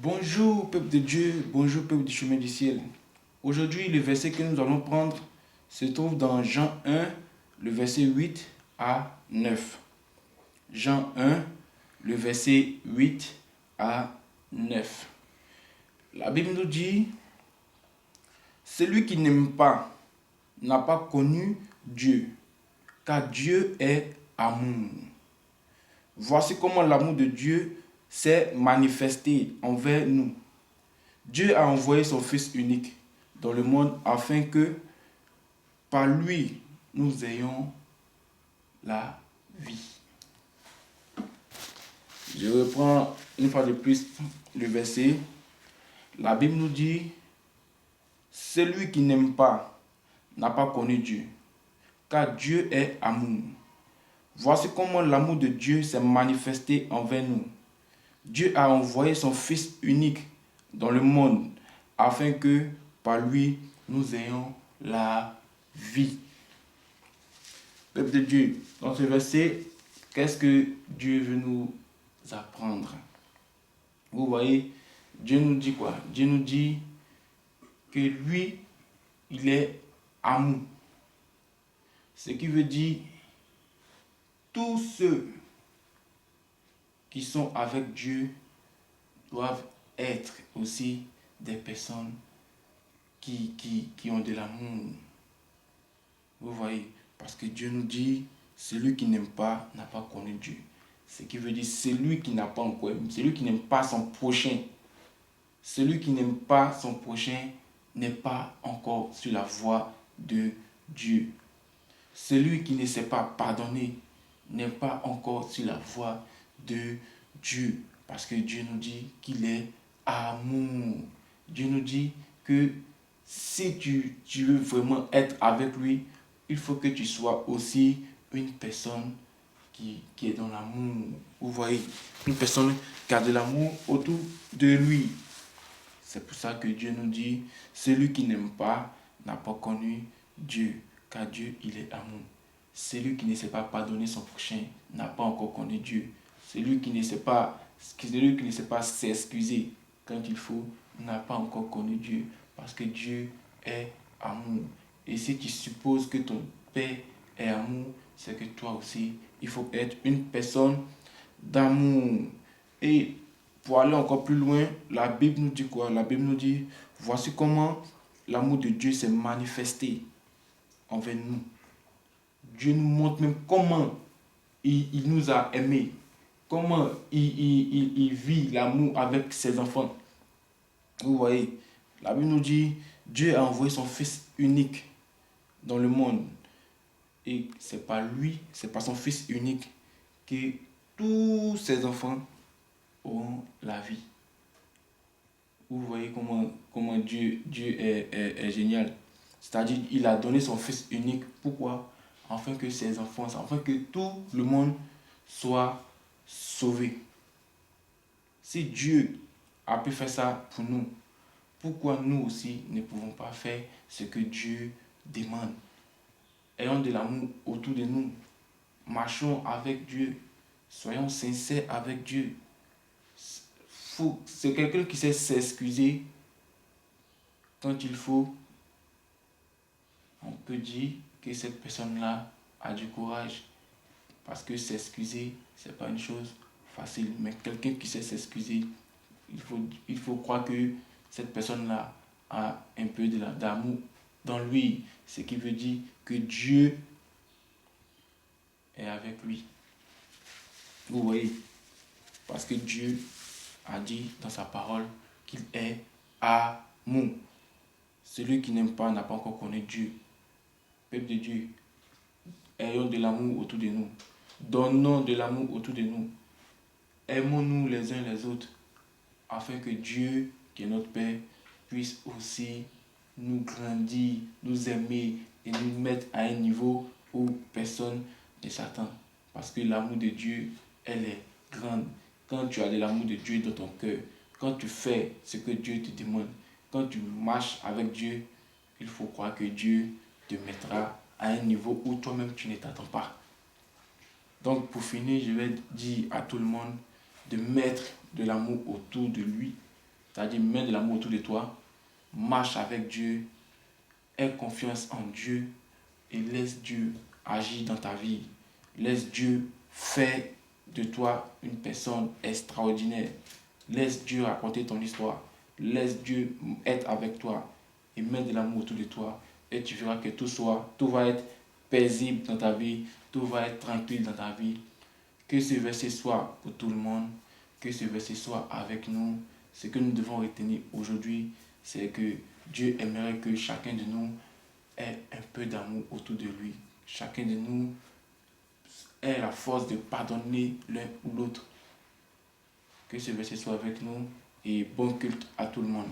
Bonjour peuple de Dieu, bonjour peuple du chemin du ciel. Aujourd'hui, le verset que nous allons prendre se trouve dans Jean 1, le verset 8 à 9. Jean 1, le verset 8 à 9. La Bible nous dit, celui qui n'aime pas n'a pas connu Dieu, car Dieu est amour. Voici comment l'amour de Dieu s'est manifesté envers nous. Dieu a envoyé son Fils unique dans le monde afin que par lui nous ayons la vie. Je reprends une fois de plus le verset. La Bible nous dit, celui qui n'aime pas n'a pas connu Dieu, car Dieu est amour. Voici comment l'amour de Dieu s'est manifesté envers nous. Dieu a envoyé son Fils unique dans le monde afin que par lui nous ayons la vie. Peuple de Dieu, dans ce verset, qu'est-ce que Dieu veut nous apprendre? Vous voyez, Dieu nous dit quoi? Dieu nous dit que lui, il est amour. Ce qui veut dire tous ceux qui sont avec Dieu doivent être aussi des personnes qui ont de l'amour. Vous voyez, parce que Dieu nous dit, celui qui n'aime pas n'a pas connu Dieu. Ce qui veut dire, celui qui n'a pas encore, celui qui n'aime pas son prochain, celui qui n'aime pas son prochain n'est pas encore sur la voie de Dieu. Celui qui ne sait pas pardonner n'est pas encore sur la voie de Dieu. Parce que Dieu nous dit qu'il est amour. Dieu nous dit que si tu veux vraiment être avec lui, il faut que tu sois aussi une personne qui est dans l'amour. Vous voyez, une personne qui a de l'amour autour de lui. C'est pour ça que Dieu nous dit, celui qui n'aime pas n'a pas connu Dieu, car Dieu, il est amour. Celui qui ne sait pas pardonner son prochain n'a pas encore connu Dieu. Celui qui ne sait pas s'excuser quand il faut n'a pas encore connu Dieu, parce que Dieu est amour. Et si tu supposes que ton Père est amour, c'est que toi aussi, il faut être une personne d'amour. Et pour aller encore plus loin, la Bible nous dit quoi? La Bible nous dit, voici comment l'amour de Dieu s'est manifesté envers nous. Dieu nous montre même comment il nous a aimés, comment il vit l'amour avec ses enfants. Vous voyez, la Bible nous dit, Dieu a envoyé son Fils unique dans le monde. Et c'est par lui, c'est par son Fils unique que tous ses enfants auront la vie. Vous voyez comment Dieu est génial. C'est-à-dire, il a donné son Fils unique. Pourquoi? Afin que ses enfants, afin que tout le monde soit sauvé. Si Dieu a pu faire ça pour nous, pourquoi nous aussi ne pouvons pas faire ce que Dieu demande? Ayons de l'amour autour de nous. Marchons avec Dieu. Soyons sincères avec Dieu. C'est quelqu'un qui sait s'excuser quand il faut. On peut dire que cette personne-là a du courage. Parce que s'excuser, ce n'est pas une chose facile. Mais quelqu'un qui sait s'excuser, il faut croire que cette personne-là a un peu d'amour dans lui. Ce qui veut dire que Dieu est avec lui. Vous voyez? Parce que Dieu a dit dans sa parole qu'il est amour. Celui qui n'aime pas n'a pas encore connu Dieu. Peuple de Dieu, ayons de l'amour autour de nous. Donnons de l'amour autour de nous. Aimons-nous les uns les autres, afin que Dieu, qui est notre Père, puisse aussi nous grandir, nous aimer et nous mettre à un niveau où personne ne s'attend. Parce que l'amour de Dieu, elle est grande. Quand tu as de l'amour de Dieu dans ton cœur, quand tu fais ce que Dieu te demande, quand tu marches avec Dieu, il faut croire que Dieu te mettra à un niveau où toi-même tu ne t'attends pas. Donc pour finir, je vais dire à tout le monde de mettre de l'amour autour de lui, c'est-à-dire mets de l'amour autour de toi, marche avec Dieu, aie confiance en Dieu et laisse Dieu agir dans ta vie. Laisse Dieu faire de toi une personne extraordinaire. Laisse Dieu raconter ton histoire. Laisse Dieu être avec toi et mettre de l'amour autour de toi. Et tu verras que tout va être paisible dans ta vie, tout va être tranquille dans ta vie. Que ce verset soit pour tout le monde, que ce verset soit avec nous. Ce que nous devons retenir aujourd'hui, c'est que Dieu aimerait que chacun de nous ait un peu d'amour autour de lui. Chacun de nous ait la force de pardonner l'un ou l'autre. Que ce verset soit avec nous et bon culte à tout le monde.